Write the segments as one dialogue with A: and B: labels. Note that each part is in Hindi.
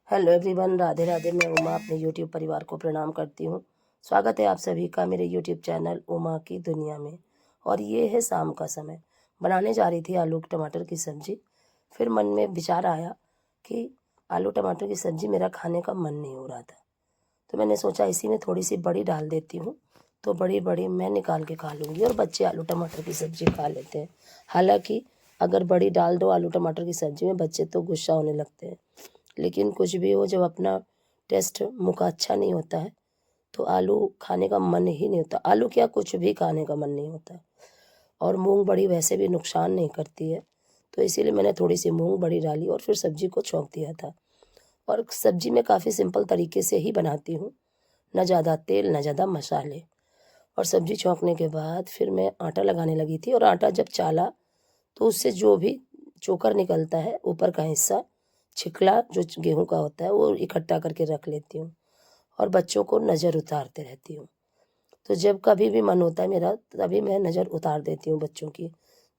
A: Hello everyone, Radhe Radhe. मैं उमा अपने यूट्यूब परिवार को प्रणाम करती हूँ। स्वागत है आप सभी का मेरे यूट्यूब चैनल उमा की दुनिया में। और ये है शाम का समय। बनाने जा रही थी आलू टमाटर की सब्ज़ी। फिर मन में विचार आया कि आलू टमाटर की सब्ज़ी मेरा खाने का मन नहीं हो रहा था, तो मैंने सोचा इसी में थोड़ी सी बड़ी डाल देती हूँ, तो बड़ी बड़ी मैं निकाल के खा लूँगी और बच्चे आलू टमाटर की सब्ज़ी खा लेते हैं। हालांकि अगर बड़ी डाल दो आलू टमाटर की सब्ज़ी में, बच्चे तो गुस्सा होने लगते हैं। लेकिन कुछ भी हो, जब अपना टेस्ट मुँह का अच्छा नहीं होता है तो आलू खाने का मन ही नहीं होता। आलू क्या, कुछ भी खाने का मन नहीं होता। और मूंग बड़ी वैसे भी नुकसान नहीं करती है, तो इसीलिए मैंने थोड़ी सी मूंग बड़ी डाली और फिर सब्जी को छौंक दिया था। और सब्जी मैं काफ़ी सिंपल तरीके से ही बनाती हूँ, न ज़्यादा तेल न ज़्यादा मसाले। और सब्जी छौंकने के बाद फिर मैं आटा लगाने लगी थी, और आटा जब चाला तो उससे जो भी चोकर निकलता है, ऊपर का हिस्सा छिकला जो गेहूं का होता है, वो इकट्ठा करके रख लेती हूँ और बच्चों को नज़र उतारते रहती हूँ। तो जब कभी भी मन होता है मेरा, तभी मैं नज़र उतार देती हूँ बच्चों की।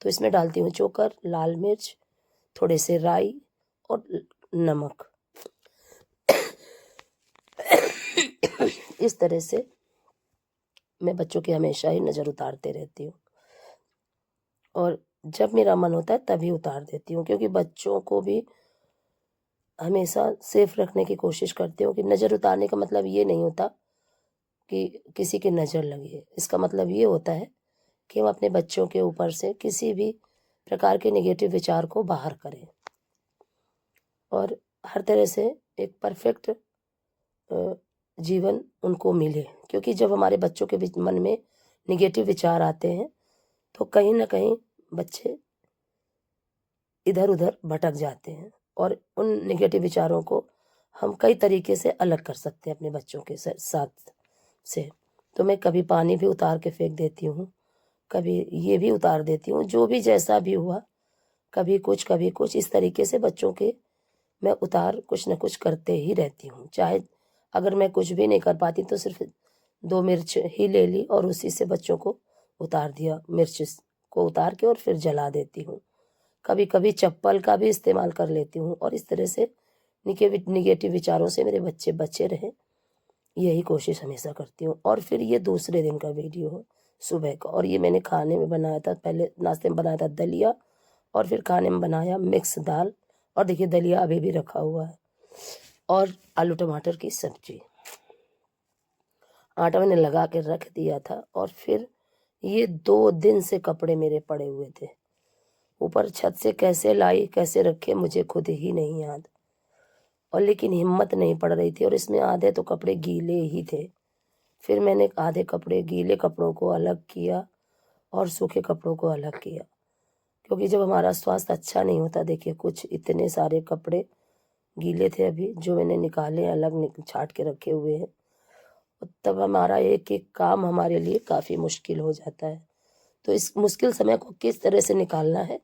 A: तो इसमें डालती हूँ चोकर, लाल मिर्च, थोड़े से राई और नमक। इस तरह से मैं बच्चों की हमेशा ही नज़र उतारते रहती हूँ, और जब मेरा मन होता है तभी उतार देती हूँ, क्योंकि बच्चों को भी हमेशा सेफ रखने की कोशिश करती हूँ। कि नज़र उतारने का मतलब ये नहीं होता कि किसी की नज़र लगी है। इसका मतलब ये होता है कि हम अपने बच्चों के ऊपर से किसी भी प्रकार के नेगेटिव विचार को बाहर करें, और हर तरह से एक परफेक्ट जीवन उनको मिले। क्योंकि जब हमारे बच्चों के मन में नेगेटिव विचार आते हैं तो कहीं ना कहीं बच्चे इधर उधर भटक जाते हैं, और उन नेगेटिव विचारों को हम कई तरीके से अलग कर सकते हैं अपने बच्चों के साथ से। तो मैं कभी पानी भी उतार के फेंक देती हूँ, कभी ये भी उतार देती हूँ, जो भी जैसा भी हुआ, कभी कुछ इस तरीके से बच्चों के मैं उतार कुछ न कुछ करते ही रहती हूँ। चाहे अगर मैं कुछ भी नहीं कर पाती तो सिर्फ 2 मिर्च ही ले ली और उसी से बच्चों को उतार दिया, मिर्च को उतार के और फिर जला देती हूँ। कभी कभी चप्पल का भी इस्तेमाल कर लेती हूँ, और इस तरह से निगेटिव विचारों से मेरे बच्चे बचे रहें, यही कोशिश हमेशा करती हूँ। और फिर ये दूसरे दिन का वीडियो है, सुबह का, और ये मैंने खाने में बनाया था। पहले नाश्ते में बनाया था दलिया, और फिर खाने में बनाया मिक्स दाल, और देखिए दलिया अभी भी रखा हुआ है, और आलू टमाटर की सब्जी। आटा मैंने लगा के रख दिया था, और फिर ये 2 दिन से कपड़े मेरे पड़े हुए थे। ऊपर छत से कैसे लाई कैसे रखे मुझे खुद ही नहीं याद, और लेकिन हिम्मत नहीं पड़ रही थी, और इसमें आधे तो कपड़े गीले ही थे। फिर मैंने आधे कपड़े, गीले कपड़ों को अलग किया और सूखे कपड़ों को अलग किया, क्योंकि जब हमारा स्वास्थ्य अच्छा नहीं होता, देखिए कुछ इतने सारे कपड़े गीले थे अभी जो मैंने निकाले, अलग छाट के रखे हुए हैं, तब हमारा एक एक काम हमारे लिए काफ़ी मुश्किल हो जाता है। तो इस मुश्किल समय को किस तरह से निकालना है,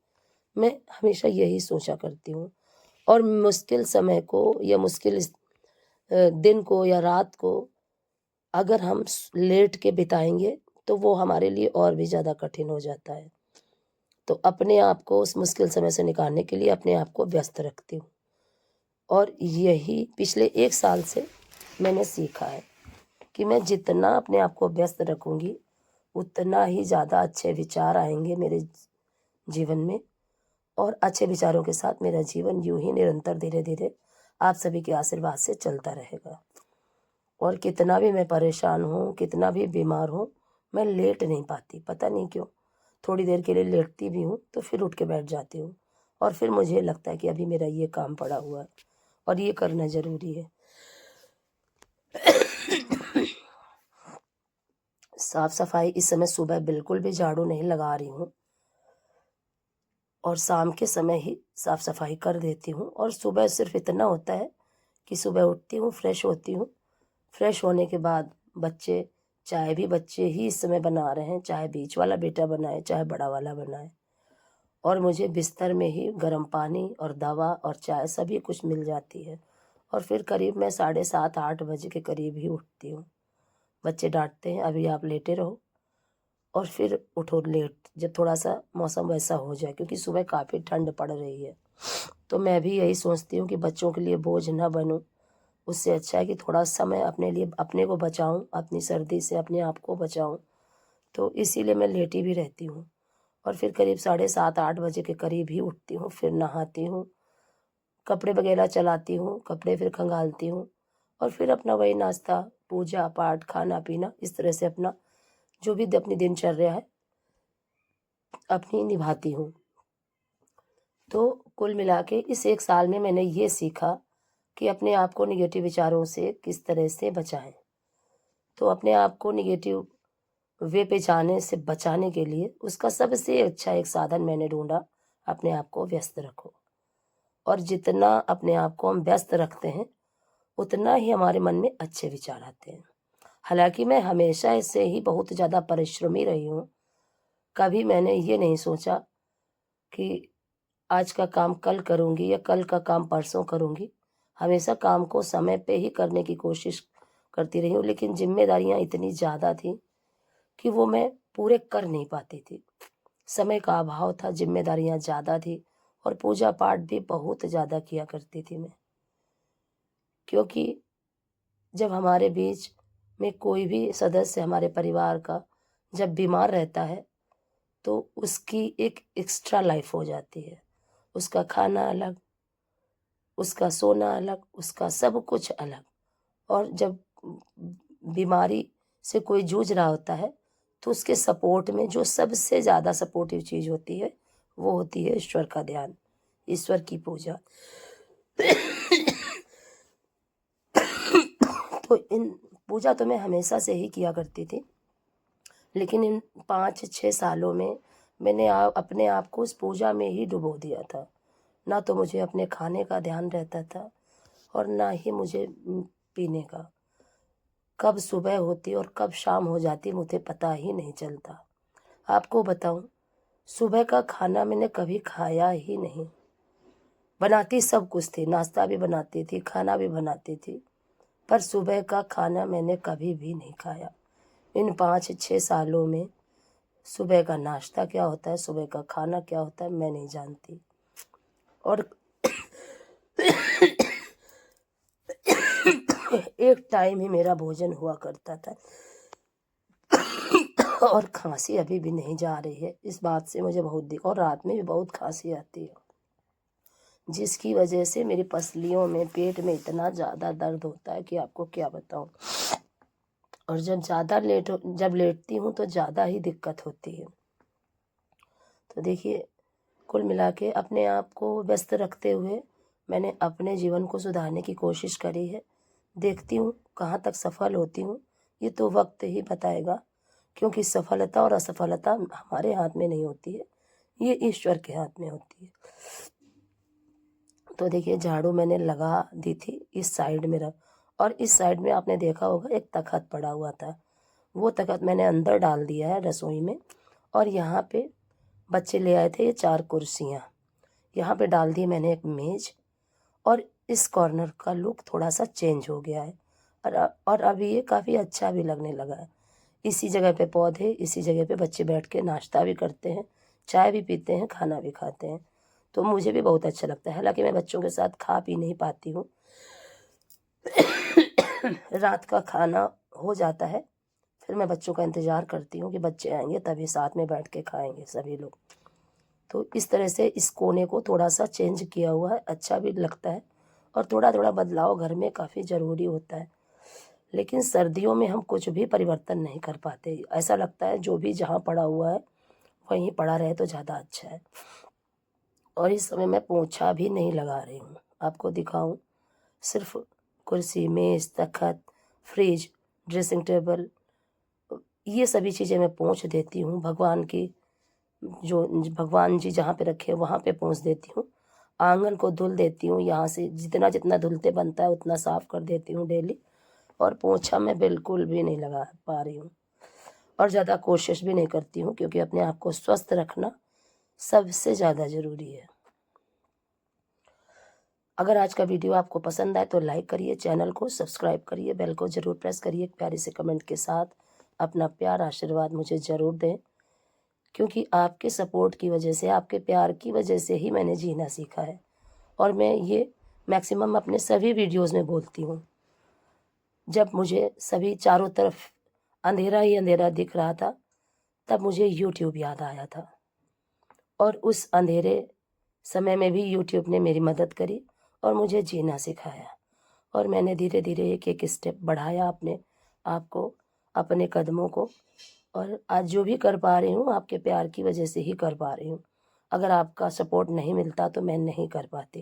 A: मैं हमेशा यही सोचा करती हूँ। और मुश्किल समय को या मुश्किल दिन को या रात को अगर हम लेट के बिताएंगे तो वो हमारे लिए और भी ज़्यादा कठिन हो जाता है। तो अपने आप को उस मुश्किल समय से निकालने के लिए अपने आप को व्यस्त रखती हूँ, और यही पिछले 1 साल से मैंने सीखा है कि मैं जितना अपने आप को व्यस्त रखूँगी, उतना ही ज़्यादा अच्छे विचार आएंगे मेरे जीवन में, और अच्छे विचारों के साथ मेरा जीवन यूं ही निरंतर धीरे धीरे आप सभी के आशीर्वाद से चलता रहेगा। और कितना भी मैं परेशान हूँ, कितना भी बीमार हूँ, मैं लेट नहीं पाती, पता नहीं क्यों। थोड़ी देर के लिए लेटती भी हूँ तो फिर उठ के बैठ जाती हूँ, और फिर मुझे लगता है कि अभी मेरा ये काम पड़ा हुआ है और ये करना ज़रूरी है। साफ सफाई इस समय सुबह बिल्कुल भी झाड़ू नहीं लगा रही हूँ, और शाम के समय ही साफ सफाई कर देती हूँ। और सुबह सिर्फ इतना होता है कि सुबह उठती हूँ, फ्रेश होती हूँ। फ्रेश होने के बाद बच्चे, चाय भी बच्चे ही इस समय बना रहे हैं, चाहे बीच वाला बेटा बनाए चाहे बड़ा वाला बनाए, और मुझे बिस्तर में ही गर्म पानी और दवा और चाय सभी कुछ मिल जाती है। और फिर करीब मैं 7:30-8 बजे के करीब ही उठती हूँ। बच्चे डांटते हैं अभी आप लेटे रहो, और फिर उठो लेट, जब थोड़ा सा मौसम वैसा हो जाए, क्योंकि सुबह काफ़ी ठंड पड़ रही है। तो मैं भी यही सोचती हूँ कि बच्चों के लिए बोझ ना बनूँ, उससे अच्छा है कि थोड़ा समय अपने लिए अपने को बचाऊं, अपनी सर्दी से अपने आप को बचाऊं। तो इसीलिए मैं लेटी भी रहती हूँ और फिर करीब 7:30-8 बजे के करीब ही उठती हूँ, फिर नहाती हूँ, कपड़े वगैरह चलाती हूँ, कपड़े फिर खंगालती हूँ और फिर अपना वही नाश्ता, पूजा पाठ, खाना पीना, इस तरह से अपना जो भी अपनी दिनचर्या है अपनी निभाती हूँ। तो कुल मिला के इस 1 साल में मैंने ये सीखा कि अपने आप को नेगेटिव विचारों से किस तरह से बचाएं। तो अपने आप को नेगेटिव वे पे जाने से बचाने के लिए उसका सबसे अच्छा एक साधन मैंने ढूंढा, अपने आप को व्यस्त रखो। और जितना अपने आप को हम व्यस्त रखते हैं उतना ही हमारे मन में अच्छे विचार आते हैं। हालांकि मैं हमेशा इससे ही बहुत ज़्यादा परिश्रमी रही हूँ। कभी मैंने ये नहीं सोचा कि आज का काम कल करूँगी या कल का काम परसों करूँगी। हमेशा काम को समय पे ही करने की कोशिश करती रही हूँ, लेकिन जिम्मेदारियाँ इतनी ज़्यादा थी कि वो मैं पूरे कर नहीं पाती थी। समय का अभाव था, जिम्मेदारियाँ ज़्यादा थी और पूजा पाठ भी बहुत ज़्यादा किया करती थी मैं। क्योंकि जब हमारे बीच में कोई भी सदस्य हमारे परिवार का जब बीमार रहता है तो उसकी एक एक्स्ट्रा लाइफ हो जाती है। उसका खाना अलग, उसका सोना अलग, उसका सब कुछ अलग। और जब बीमारी से कोई जूझ रहा होता है तो उसके सपोर्ट में जो सबसे ज़्यादा सपोर्टिव चीज़ होती है वो होती है ईश्वर का ध्यान, ईश्वर की पूजा। तो इन पूजा तो मैं हमेशा से ही किया करती थी, लेकिन इन 5-6 सालों में मैंने अपने आप को उस पूजा में ही डुबो दिया था। ना तो मुझे अपने खाने का ध्यान रहता था और ना ही मुझे पीने का। कब सुबह होती और कब शाम हो जाती मुझे पता ही नहीं चलता। आपको बताऊं, सुबह का खाना मैंने कभी खाया ही नहीं। बनाती सब कुछ थी, नाश्ता भी बनाती थी, खाना भी बनाती थी, पर सुबह का खाना मैंने कभी भी नहीं खाया। इन 5-6 सालों में सुबह का नाश्ता क्या होता है, सुबह का खाना क्या होता है, मैं नहीं जानती। और एक टाइम ही मेरा भोजन हुआ करता था और खांसी अभी भी नहीं जा रही है। इस बात से मुझे बहुत दिक्कत, और रात में भी बहुत खांसी आती है, जिसकी वजह से मेरी पसलियों में, पेट में इतना ज़्यादा दर्द होता है कि आपको क्या बताऊं। और जब लेटती हूँ तो ज़्यादा ही दिक्कत होती है। तो देखिए, कुल मिला के अपने आप को व्यस्त रखते हुए मैंने अपने जीवन को सुधारने की कोशिश करी है। देखती हूँ कहाँ तक सफल होती हूँ, ये तो वक्त ही बताएगा, क्योंकि सफलता और असफलता हमारे हाथ में नहीं होती है, ये ईश्वर के हाथ में होती है। तो देखिए, झाड़ू मैंने लगा दी थी इस साइड में और इस साइड में आपने देखा होगा एक तखत पड़ा हुआ था, वो तखत मैंने अंदर डाल दिया है रसोई में। और यहाँ पे बच्चे ले आए थे ये 4 कुर्सियाँ, यहाँ पे डाल दी मैंने एक मेज़। और इस कॉर्नर का लुक थोड़ा सा चेंज हो गया है और अभी ये काफ़ी अच्छा भी लगने लगा है। इसी जगह पे पौधे, इसी जगह पे बच्चे बैठ के नाश्ता भी करते हैं, चाय भी पीते हैं, खाना भी खाते हैं, तो मुझे भी बहुत अच्छा लगता है। हालांकि मैं बच्चों के साथ खा पी नहीं पाती हूँ। रात का खाना हो जाता है, फिर मैं बच्चों का इंतज़ार करती हूँ कि बच्चे आएंगे तभी साथ में बैठ के खाएंगे सभी लोग। तो इस तरह से इस कोने को थोड़ा सा चेंज किया हुआ है, अच्छा भी लगता है। और थोड़ा थोड़ा बदलाव घर में काफ़ी ज़रूरी होता है, लेकिन सर्दियों में हम कुछ भी परिवर्तन नहीं कर पाते। ऐसा लगता है जो भी जहाँ पड़ा हुआ है वहीं पड़ा रहे तो ज़्यादा अच्छा है। और इस समय मैं पोंछा भी नहीं लगा रही हूँ, आपको दिखाऊं, सिर्फ कुर्सी, मेज़, तखत, फ्रिज, ड्रेसिंग टेबल, ये सभी चीज़ें मैं पोंछ देती हूँ। भगवान जी जहाँ पे रखे वहाँ पे पोंछ देती हूँ। आंगन को धुल देती हूँ, यहाँ से जितना जितना धुलते बनता है उतना साफ़ कर देती हूँ डेली। और पोंछा मैं बिल्कुल भी नहीं लगा पा रही हूँ और ज़्यादा कोशिश भी नहीं करती हूँ, क्योंकि अपने आप को स्वस्थ रखना सबसे ज़्यादा ज़रूरी है। अगर आज का वीडियो आपको पसंद आए तो लाइक करिए, चैनल को सब्सक्राइब करिए, बेल को ज़रूर प्रेस करिए, एक प्यारे से कमेंट के साथ अपना प्यार आशीर्वाद मुझे ज़रूर दें, क्योंकि आपके सपोर्ट की वजह से, आपके प्यार की वजह से ही मैंने जीना सीखा है। और मैं ये मैक्सिमम अपने सभी वीडियोज़ में बोलती हूँ जब मुझे सभी चारों तरफ अंधेरा ही अंधेरा दिख रहा था, तब मुझे यूट्यूब याद आया था। और उस अंधेरे समय में भी यूट्यूब ने मेरी मदद करी और मुझे जीना सिखाया। और मैंने धीरे धीरे एक एक स्टेप बढ़ाया अपने आप को, अपने कदमों को। और आज जो भी कर पा रही हूँ आपके प्यार की वजह से ही कर पा रही हूँ। अगर आपका सपोर्ट नहीं मिलता तो मैं नहीं कर पाती।